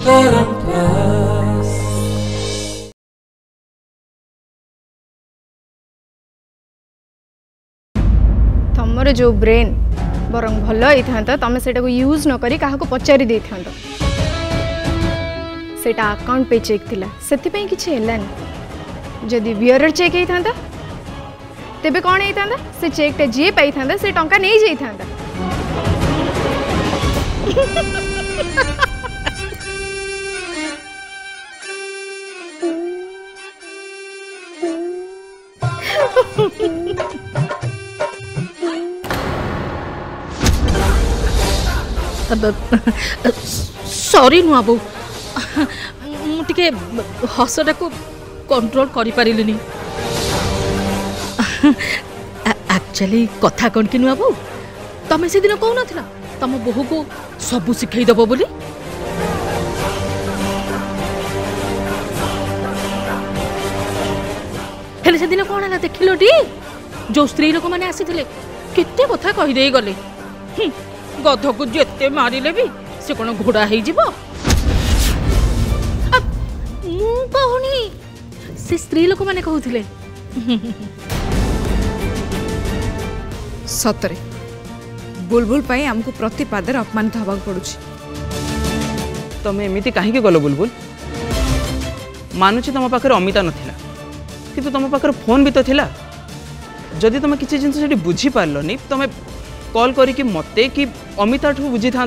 तमर जो ब्रेन बरंग भल होता तुम से यूज न करी क्या पचारि दे सेटा अकाउंट पे चेक थिला सेति पई किछि हेलानी जदि बियरर चेक होता तेबे कौन होता से चेकटा जी पाई था से टंका नहीं जाता सॉरी नुआबू मुझे हसटा को कंट्रोल करि पारिलिनी एक्चुअली कथा कौन कि नुआबू तमें से दिन कहू ना तम बोहू को सबू शिखई दब बोली हेले से दिन कौन है देखिल टी जो स्त्री लोक मैंने आसी केते कथा कहीदे गले गध को जेते मारिले भी से कौन घोड़ा हो कहूनी से स्त्री लोक मैंने कहते सतरे बुलबुल पाई हमको प्रति पादर अपमानित हवा पड़ुछि तमें एमती कहीं गल बुलबुल मानुची तुम पाखे अमिता नथिला किंतु तुम पाखे फोन भी तो थिला जदि तुम किसी जिन से बुझी पारलनी तुम कॉल करी मते कि अमिता ठू बुझी था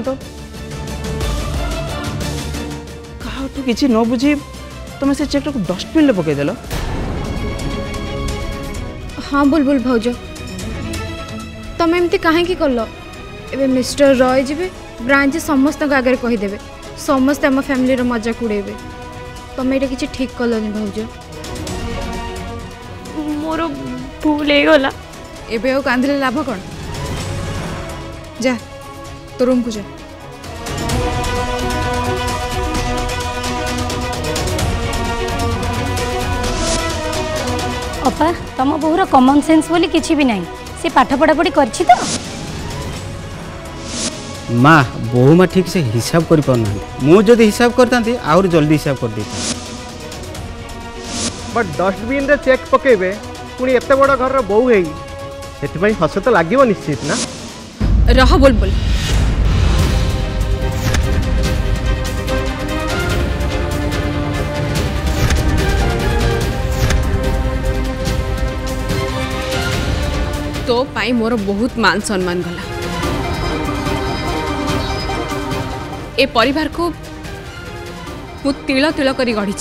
कहाठू किसी न बुझी तुम से चेकटा को डस्टबिन में पकईदेल हाँ बुलबुल भौज तुम एमती कहीं कल ए मिस्टर रॉय जी ब्रांच समस्त आगे कहीदेवे समस्त आम फैमिली मजाक उड़ेबे तुम ये किसी ठीक कलनि भौज मोर भूल होगला एबे और कांदिले लाभ कौन जा तो रूम को जा अपा तुम बोहर कॉमन सेंस बोली किसी भी नहीं से पाठ पढ़ा पढ़ी करछि तो माँ बहु माँ ठीक से हिसाब कर पाना मुझे हिसाब करता आउर जल्दी हिसाब कर देता बट डस्टबिन रे चेक पकेबे पुणी एत बड़ घर बोऊ है से हस तो लगे निश्चित ना रह बुलबुल तो पाई मोर बहुत मान सम्मान गला ए परिवार को मु तिल तिल करी गढ़ी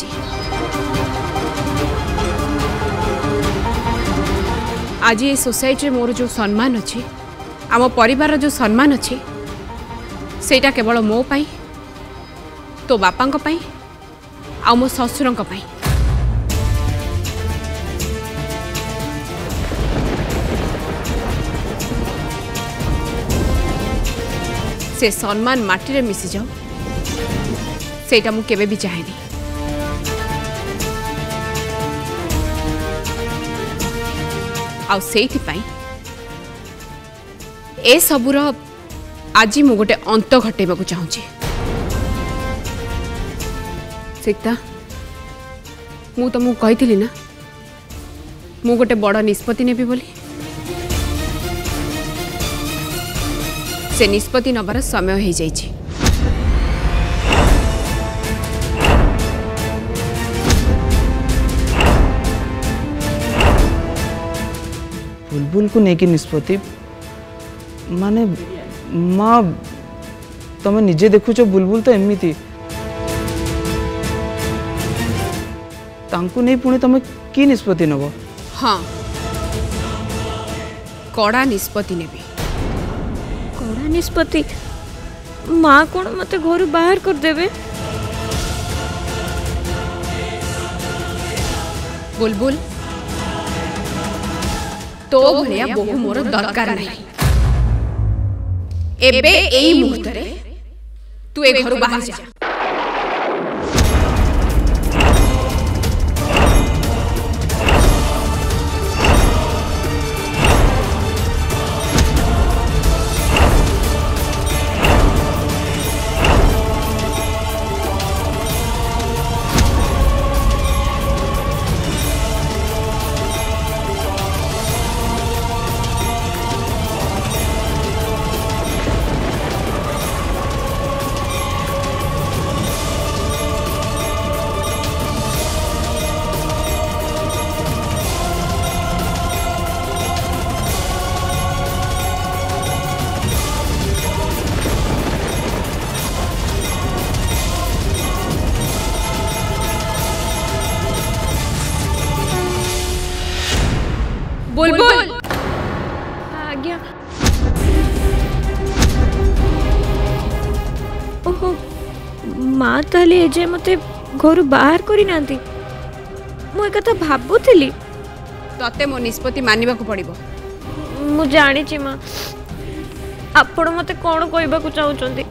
आज ये सोसाइटी मोर जो सम्मान अच्छी आम परिवार जो सम्मान अच्छी सेटा केवल मो पाई तो बापा आ मो ससुर से सम्मान माटी रे मिसी जाओ सेटा मु केबे भी चाहेनी आ सेठी पाई ए सबुर आज मु गोटे अंत घटेबा को चाहूची सीता मु तुमको कही ना मु गोटे बड़ निष्पत्ति नेबी बोली से निष्पत्ति नबार समय हो जाइए बुलबुल को लेकिन निष्पत्ति माने माँ तुम निजे देखुच बुलबुल तो एमती तांकु नहीं पुणी तुम की निष्पत्ति नब हाँ कड़ा निष्पत्ति नेबी कड़ा निष्पत्ति माँ कौन मत घर बाहर कर देवे बुलबुल तो भलिया बहु मोर दरकार नहीं एबे एई मुहूर्त रे तू ए घर बाहर जा बुलबुल आज्ञा। ओहो माँ ताले एजे मते घर बाहर करी नांती। मु एक कथा भाबुथिली। तते मो निष्पत्ति मानिबा को पड़िबो। मु जानी छी माँ आपण मते कोन कहबा को चाहुचंती।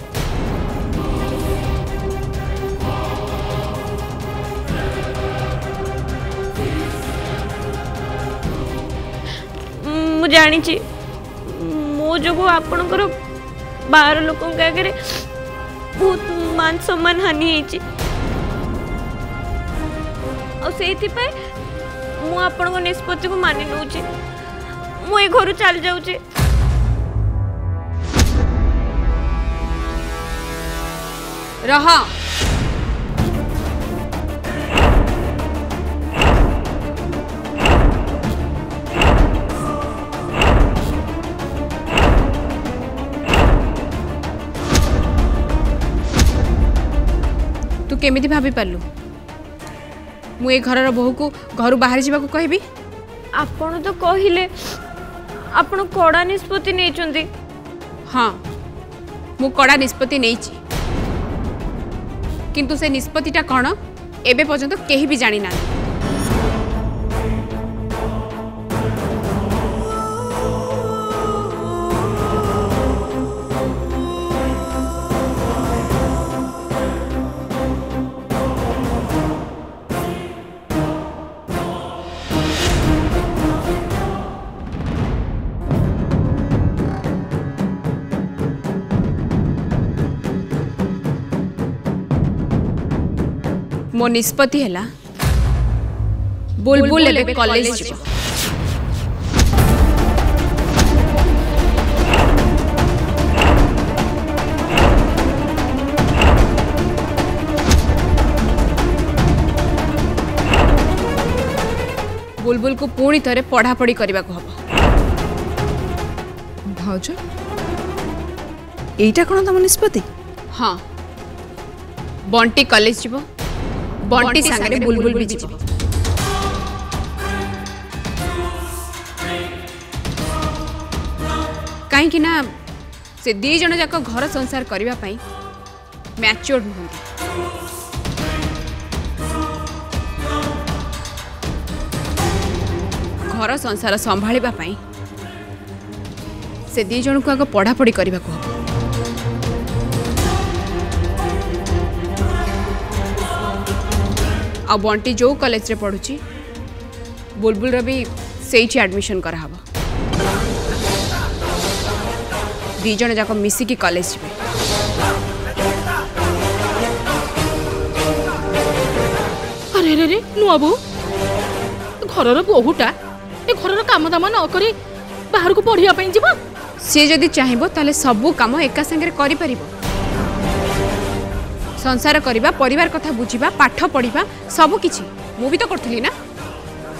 मु जानी छी मो जोगो आपणकर बाहर लोक आगे बहुत मान सम्मान हानि होती मु आपण निष्पत्ति को मानि नौची मु ए घर चल जाऊँ। रह तू केमिति भाभी पारलु मु ए घरर बहु को घर बाहर जावा को कहबी। आपण तो कहिले आपण कड़ा निष्पत्ति नेचुंदी। हाँ मु कड़ा निष्पत्ति नेइची किंतु से निष्पत्तिटा कौन एबे पर्यंत केही भी जानी ना। मो निष्पत्ति है बुलबुल एबे कॉलेज जीव। बुलबुल को पुणी थे पढ़ापढ़ी करने को हम। भाउज एटा कौन तुम निष्पत्ति? हाँ बंटी कॉलेज जीव बंटी सांगे बुलबुल भी जीव। कहीं ना से दी जन जाक घर संसार करने मैच्योर नुहति। घर संसार संभाळिबा पई से दी जन को आग पढ़ापढ़ी करने को हम। आ बंटी जो कॉलेज रे पढ़ुची बुलबुल भी सेठी एडमिशन कराहब। दी जन जाक मिसिकी कॉलेज जीवे। अरे रे रे नुआ बो घरर बहुटा ए घरर काम दाम न करी बाहर को पढ़िया पई जीव। सी जदि चाहिबो ताले सबु काम एका संगे करि परिबो। संसार करवा परिवार कथा बुझा पाठ पढ़ा सब किछि मु भी तो करथली ना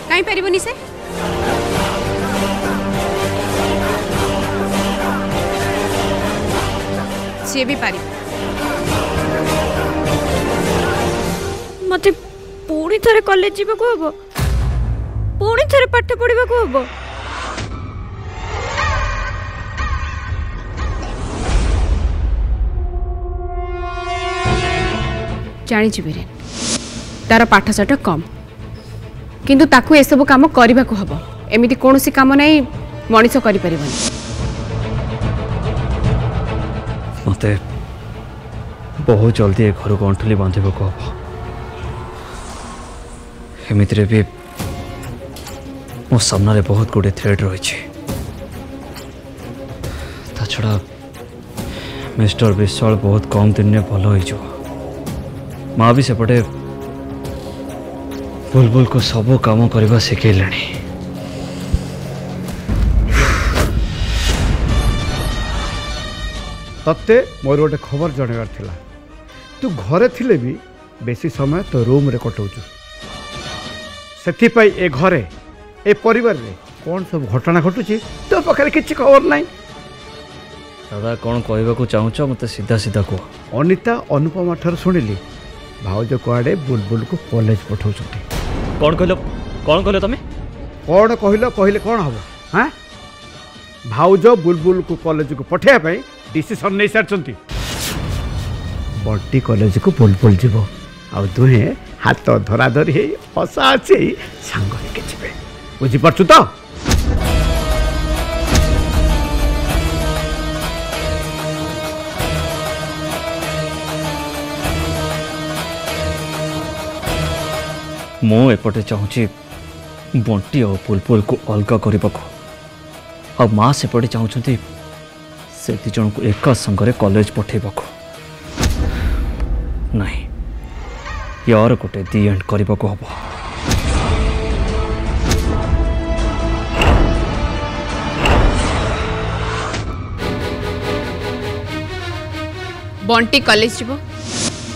कहीं पारिबनी से। सी भी पारि मते पुणी थरे कॉलेज जीवा को हबो पुणी थरे पाठ पढ़िबा को हबो। जानी बीरेन तार पाठशाठ कम किंतु ताकू ए सब काम करने को हम। एमती कौन सी काम नहीं मनीष कर मत बहुत जल्दी घर को अंठुली बांधे को हम। एमती भी मो सामने बहुत गुड़े थ्रेड रही। ता छड़ा मिस्टर विश्वाल बहुत कम दिन में भल हो। माँ भी सेपटे बुलबुल को सब काम करवा शिखेले। तत्ते मोर गोटे खबर जनवार थिला तू घरे थिले भी बेसी समय तो रूम रे कटौचु सेथिपाई ए घरे ए परिवार रे कौन सब घटना घटुची तो पाखे किसी खबर नहीं। दादा कौन कहबा को चाहूच मत सीधा सीधा कह। अनिता अनुपमा ठार शुणिली भाउज कुआडे बुलबुल को कॉलेज पठाउछथि। कौन कहलो तमे? कौन कहले कौन हम हाँ भाउज बुलबुल को कॉलेज को पठाइबा डिसीजन नहीं सारी बंटी कॉलेज को बुलबुल जीव आ दुहे हाथ धरा धरी हसा हसी सांग जी बुझीपु तो मु एपटे चाहूँगी बंटी और बुलबुल को अलग करने आ माँ सेपटे चाहूँगी से दी जन को एक संगे कॉलेज पठेबा नहीं यार गोटे दी एंड करने को हम बंटी कॉलेज जीव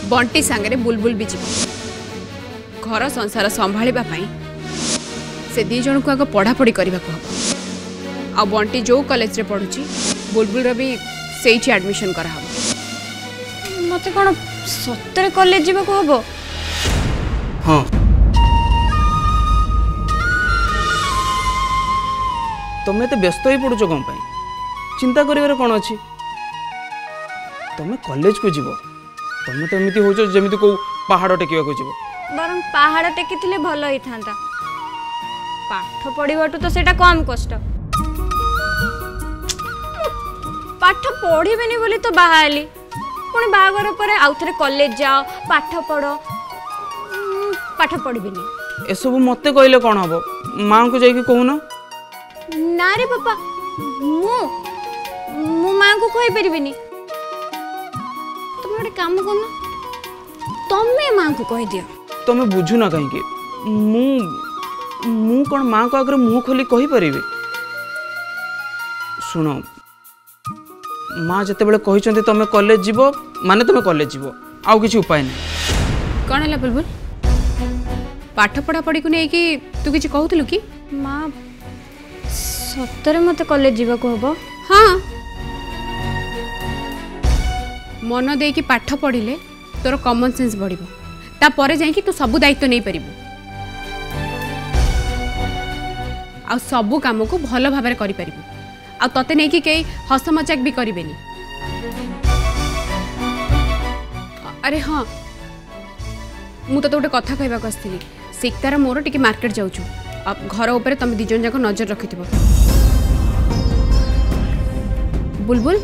बंटी सांगरे बुलबुल भी जीव घर संसार संभाळिबा पई से दी जन को आग पढ़ापढ़ी करने को हम आ बंटी जो कॉलेज रे पढ़ुची बुलबुल भी सेठी एडमिशन करा हम मते कौन सतरे कॉलेज जीवा को हबो हाँ तुम्हें तो व्यस्त ही पड़ुच कौन चिंता कर कौन अच्छी तुम्हें कॉलेज को जीव तुम्हें तो एमती हो जमी को पहाड़ टेकिया को जीव बरं पहाड़ टेकी भल ही था पाठ पढ़ाटू तो सेटा कम कष्ट पाठ पढ़िबेनी बोली तो बाहाली पुणी बाहागर पर आउ थे कॉलेज जाओ पाठ पढ़ पाठ पढ़िबेनी एसबू मत कहले कौन हम माँ को जाकि कहून ना रे बापा मु माँ को कहि परिबेनी तुम गोटे काम कर तमें माँ को कह दियो तुम्हें बुझु ना कहीं मु कौन माँ को आगे मुँह खोली कही पारि शुण माँ जिते बड़े कही तुम कॉलेज जीव माने तुम कॉलेज जीव आउ किसी उपाय नहीं कौन है बुलबुल पाठ पढ़ापढ़ी को लेकिन तू किसी कहूलु कि माँ सतरे मत कॉलेज जीवा को हबो हाँ मन दे कि पाठ पढ़िले तोर कॉमन सेंस बढ़िबो तापर जाइए तू सबू दायित्व नहीं पारिबु आ सबू काम को भल भाव करि परिबु आ तते नहीं कि कई हस मजाक भी करेनि अरे हाँ मु तो गोटे कथा कहवाक आसती सिक्तार मोर टिके मार्केट जाऊँ अब घर उपर तुम दिज जाक नजर रखिथ बुलबुल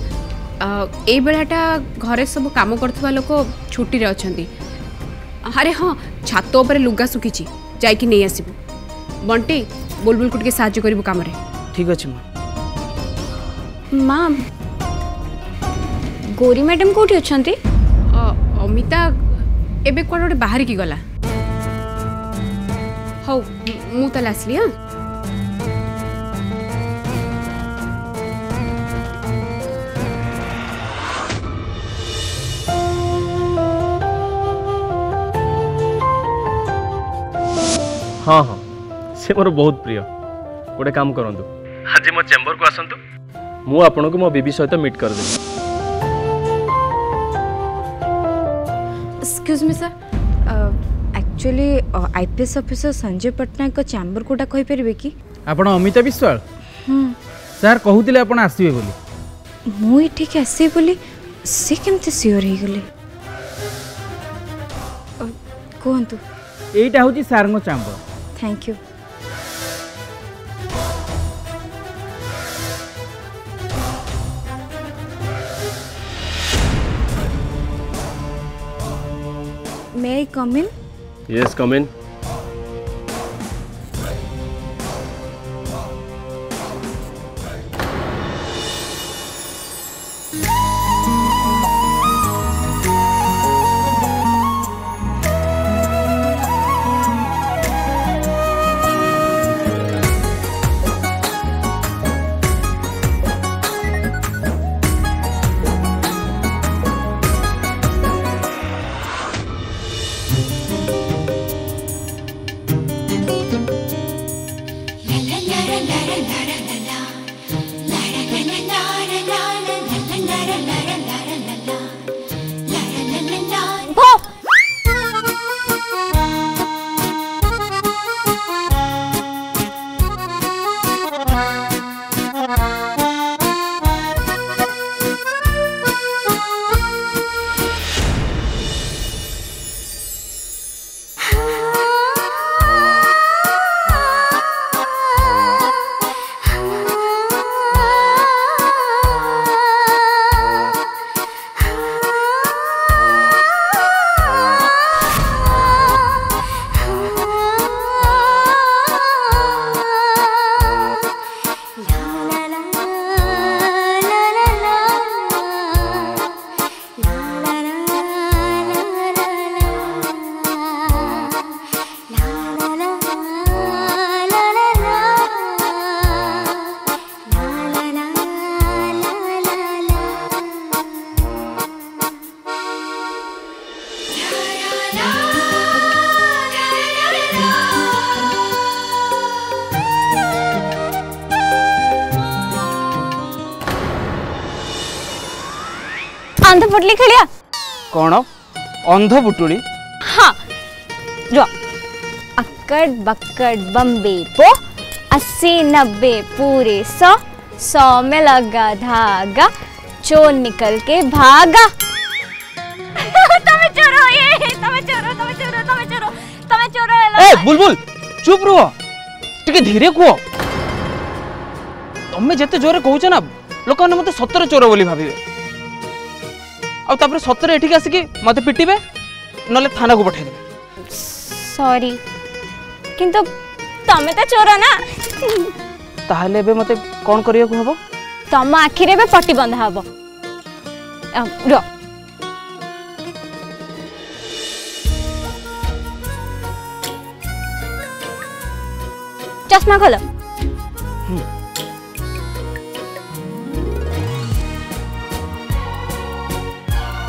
ए बेलाटा घरे सब काम करथुवा लोक छुट्टी रे अछंती अरे हाँ छात उपर लुगा सुखी जाकि नहीं आसबू बंटी बुलबुल को साहाय्य करिबु काम रे ठीक अच्छे माँ गौरी मैडम कोठी अछंती अमिता एबे कोड गोटे बाहर की गला हौ मु तले आसली हाँ हाँ से मोर बहुत प्रिय गोटे काम करंतु आज मो चेम्बर को आसंतु मु आपन को मो बेबी सहित मीट कर देबी excuse me sir actually IPS officer Sanjay Pattnaik को चैम्बर कोटा कहि परिबे कि आपण अमिता विश्वाल सर कहूतिले आपण आसीबे बोली मु एठिक आसी बोली से केमते सियोर हे गेले कोहंतु एटा होची sir no chamber thank you May I come in? Yes, come in. अंध पुटली खेलिया कौन अंध पुटुड़ी हाँ जो अक्कड़ बक्कड़ बम्बे पो 80-90 पूरे 100 में लगा धागा चोर निकल के भागा। तमे चोरो ये तमे चोरो ए बुलबुल चुप रहो टिके धीरे कुओ तमे जते जोरे कहूछ ना लोक ने मते सतर चोर बोली भाबिबे आ तापर सतर एठी आसी कि मते पिटिबे नले थाना को पठाइ देबे। सॉरी किंतु तमे तो चोर ना ताहले बे मते कोन करिया को हबो तम आखि रे बे पट्टी बंधा हबो रो चश्मा खोलो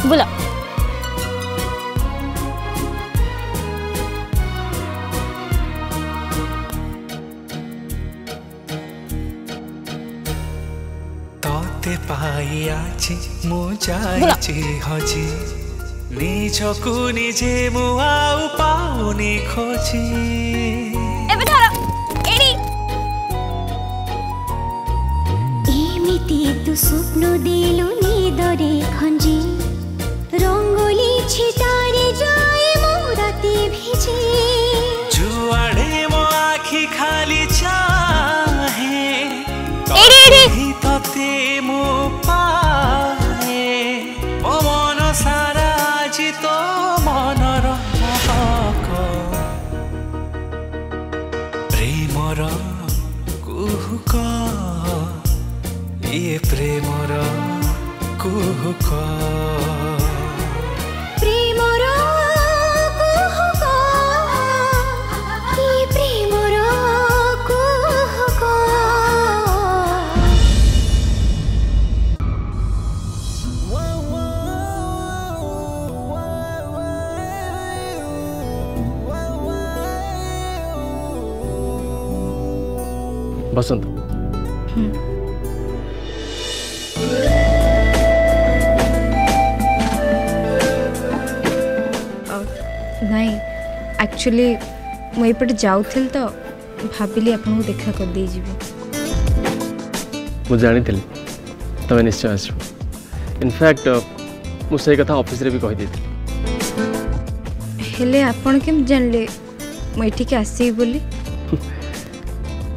बोलो तोते पाई आछि मु जाइछि हजी निजकु निजे मु आउ पाउनी खोजी एबे धर एडी एमिति तु स्वप्न दिलु निदरे खंजी रंगोली छिटारे जाए मोराते भिजे जुआड़े मो आखि खाली चाहे एडी तते मो पाए मो मन सारा जी तो मनर महक प्रेमर कुहुक ये प्रेमर कुहुक बसंत नहीं एक्चुअली मुझे एपटे जाऊल तो भाविली आपको देखा कर दे मुझे जानी तुम निश्चय आस इनफैक्ट मुझे कथा ऑफिस रे भी कही हेले आपण केम जानले मुझे आसि बोली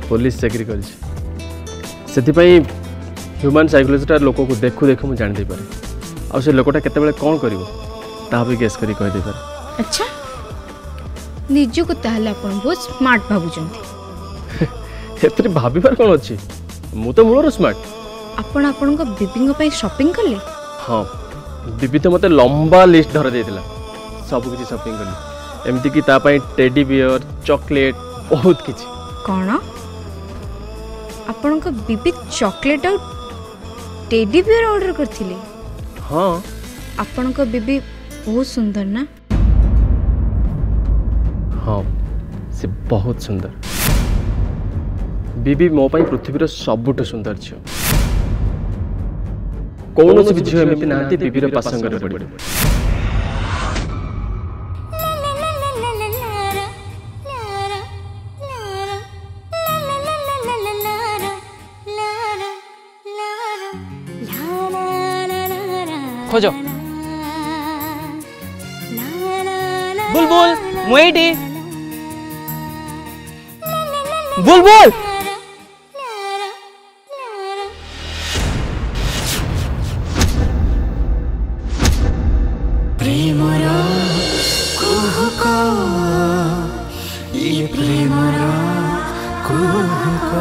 पुलिस चाकरी कर ह्यूमन साइकोलॉजी लोक को देखु देखु मुझे जानी पारे आ से लोकटा केते कौन कर भी गेस करी कही पारे। अच्छा निज को ताहले आपण बहुत स्मार्ट भाबुचंती एतरे भाबिबार कोन अछि मु तो मूलर स्मार्ट आपण आपणको बीबींग पई शॉपिंग करले हां बीबी तो मते लंबा लिस्ट धर देतिला सब किछि शॉपिंग करली एमती कि ता पई टेडी बियर चॉकलेट बहुत किछि कोन आपणको बीबी चॉकलेट और टेडी बियर ऑर्डर करथिले हां आपणको बीबी बहुत सुंदर ना हाँ से बहुत सुंदर बीबी मो पाई पृथ्वीर सबुठ सुंदर झील कौन भी झील एमती ना बीबी पसंद कर पड़े खोजो बुलबुल मुएडी बुलबुल प्रेमरा कुहुक ये प्रेमरा कुहुक